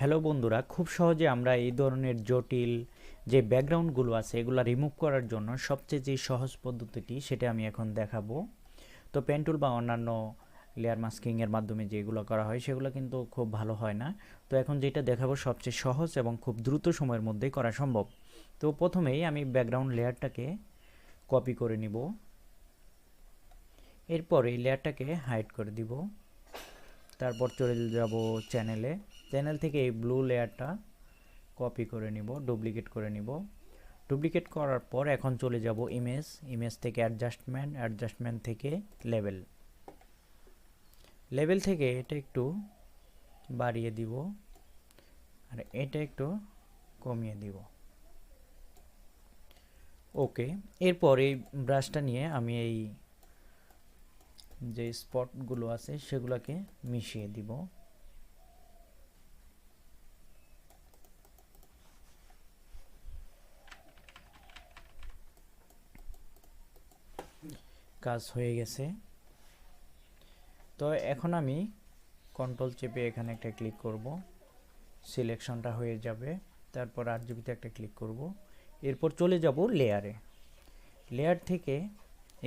Hello বন্ধুরা, খুব সহজে আমরা এই ধরনের জটিল যে ব্যাকগ্রাউন্ডগুলো আছে এগুলো রিমুভ করার জন্য সবচেয়ে যে সহজ পদ্ধতিটি সেটা আমি এখন দেখাবো। তো পেন টুল বা অন্যান্য লেয়ার মাস্কিংয়ের মাধ্যমে যেগুলো করা হয় সেগুলো কিন্তু খুব ভালো হয় না। তো এখন যেটা দেখাবো সবচেয়ে সহজ এবং খুব দ্রুত সময়ের মধ্যেই করা সম্ভব। তো প্রথমেই আমি ব্যাকগ্রাউন্ড লেয়ারটাকে কপি করে নিব, এরপর এই লেয়ারটাকে হাইড করে দিব। তারপর চলে যাব চ্যানেলে, চ্যানেল থেকে এই ব্লু লেয়ারটা কপি করে নিব, ডুপ্লিকেট করে নিব। ডুপ্লিকেট করার পর এখন চলে যাব ইমেজ, ইমেজ থেকে অ্যাডজাস্টমেন্ট, অ্যাডজাস্টমেন্ট থেকে লেভেল, লেভেল থেকে এটা একটু বাড়িয়ে দিব আর এটা একটু কমিয়ে দিব। ওকে, এরপর এই ব্রাশটা নিয়ে আমি এই যে স্পটগুলো আছে সেগুলোকে মিশিয়ে দিব। কাজ হয়ে গেছে। তো এখন আমি কন্ট্রোল চেপে এখানে একটা ক্লিক করব, সিলেকশনটা হয়ে যাবে। তারপর আরজিবিতে একটা ক্লিক করব, এরপর চলে যাব লেয়ারে। লেয়ার থেকে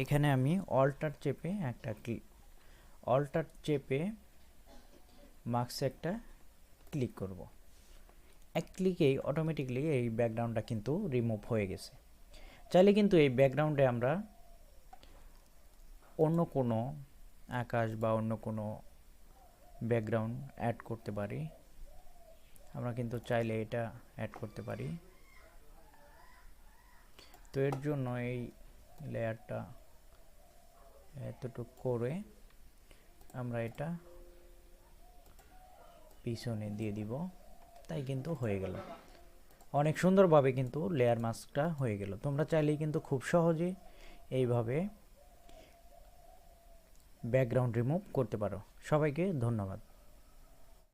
এখানে আমি অল্টার চেপে মার্কসে একটা ক্লিক করব। এক ক্লিকেই অটোমেটিকলি এই ব্যাকগ্রাউন্ডটা কিন্তু রিমুভ হয়ে গেছে। চাইলে কিন্তু এই ব্যাকগ্রাউন্ডে আমরা অন্য কোনো আকাশ বা অন্য কোনো ব্যাকগ্রাউন্ড অ্যাড করতে পারি। আমরা কিন্তু চাইলে এটা অ্যাড করতে পারি। তো এর জন্য এই লেয়ারটা এতটুকু করে আমরা এটা পিছনে দিয়ে দিব, তাই কিন্তু হয়ে গেল। অনেক সুন্দরভাবে কিন্তু লেয়ার মাস্কটা হয়ে গেল। তোমরা চাইলেই কিন্তু খুব সহজে এইভাবে ব্যাকগ্রাউন্ড রিমুভ করতে পারো। সবাইকে ধন্যবাদ।